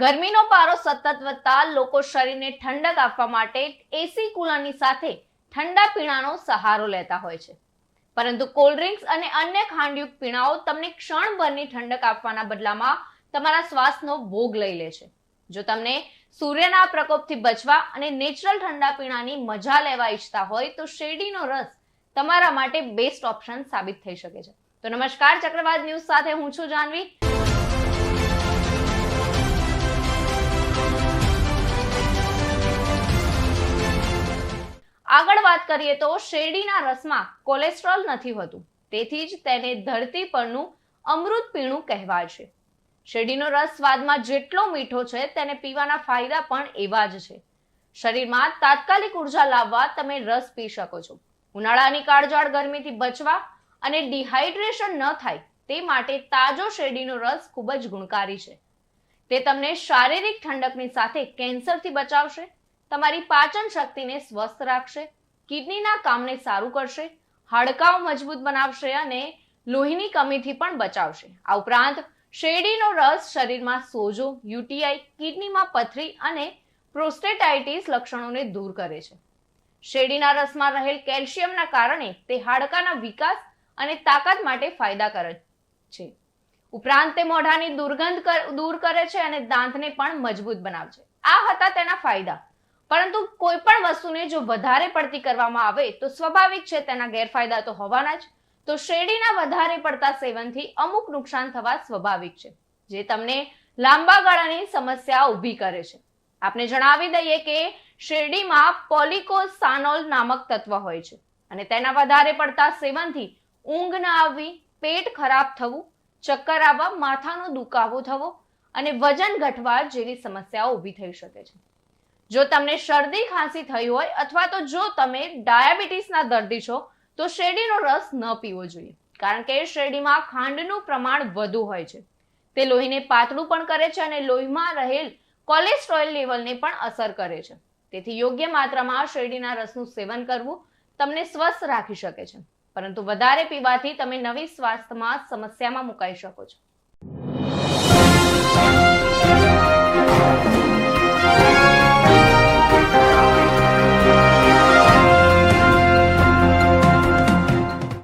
ગરમીનો પારો સતત વધતા લોકો શરીરને ઠંડક આપવા માટે એસી કુલરની સાથે ઠંડા પીણાનો સહારો લેતા હોય છે. પરંતુ કોલ્ડ ડ્રિંક્સ અને અન્ય ખાંડયુક્ત પીણાઓ તમને ક્ષણભરની ઠંડક આપવાના બદલામાં તમારા શ્વાસનો ભોગ લઈ લે છે. જો તમને સૂર્યના પ્રકોપથી બચવા અને નેચરલ ઠંડા પીણાની મજા લેવા ઈચ્છતા હોય તો શેરડીનો રસ તમારા માટે બેસ્ટ ઓપ્શન સાબિત થઈ શકે છે. તો નમસ્કાર, ચક્રવાત ન્યૂઝ સાથે હું છું જાનવી. આગળ વાત કરીએ તો શેરડીના રસમાં કોલેસ્ટ્રોલ નથી હોતું, તેથી જ તેને ધરતી પરનું અમૃત પીણું કહેવાય છે. શેરડીનો રસ સ્વાદમાં જેટલો મીઠો છે તેને પીવાના ફાયદા પણ એવા જ છે. શરીરમાં તાત્કાલિક ઉર્જા લાવવા તમે રસ પી શકો છો. ઉનાળાની કાળઝાળ ગરમીથી બચવા અને ડિહાઇડ્રેશન ન થાય તે માટે તાજો શેરડીનો રસ ખૂબ જ ગુણકારી છે. તે તમને શારીરિક ઠંડકની સાથે કેન્સરથી બચાવશે, તમારી પાચન શક્તિને સ્વસ્થ રાખશે, કિડનીના કામને સારું કરશે, હાડકાઓ મજબૂત બનાવશે અને લોહીની કમીથી પણ બચાવશે. આ ઉપરાંત શેરડીનો રસ શરીરમાં સોજો, યુટીઆઈ, કિડનીમાં પથરી અને પ્રોસ્ટેટાઇટિસ લક્ષણોને દૂર કરે છે. શેરડીના રસમાં રહેલ કેલ્શિયમના કારણે તે હાડકાના વિકાસ અને તાકાત માટે ફાયદાકારક છે. ઉપરાંત તે મોઢાની દુર્ગંધ દૂર કરે છે અને દાંતને પણ મજબૂત બનાવે છે. આ હતા તેના ફાયદા. પરંતુ કોઈ પણ વસ્તુને જો વધારે પડતી કરવામાં આવે તો સ્વાભાવિક છે તેના ગેરફાયદા તો હોવાના જ. તો શેરડીના વધારે પડતા સેવનથી અમુક નુકસાન થવા સ્વાભાવિક છે, જે તમને લાંબા ગાળાની સમસ્યા ઊભી કરે છે. આપને જણાવી દઈએ કે શેરડીમાં પોલિકોસાનોલ નામક તત્વ હોય છે અને તેના વધારે પડતા સેવનથી ઊંઘ ન આવવી, પેટ ખરાબ થવું, ચક્કર આવવા, માથાનો દુખાવો થવો અને વજન ઘટવા જેવી સમસ્યાઓ ઊભી થઈ શકે છે. જો તમને શરદી ખાંસી થઈ હોય અથવા તો જો તમે ડાયાબિટીસના દર્દી છો તો શેરડીનો રસ ન પીવો જોઈએ, કારણ કે શેરડીમાં ખાંડનું પ્રમાણ વધુ હોય છે. તે લોહીને પાતળું પણ કરે છે અને લોહીમાં રહેલ કોલેસ્ટ્રોલ લેવલને પણ અસર કરે છે. તેથી યોગ્ય માત્રામાં શેરડીના રસનું સેવન કરવું તમને સ્વસ્થ રાખી શકે છે, પરંતુ વધારે પીવાથી તમે નવી સ્વાસ્થ્યમાં સમસ્યામાં મુકાઈ શકો છો.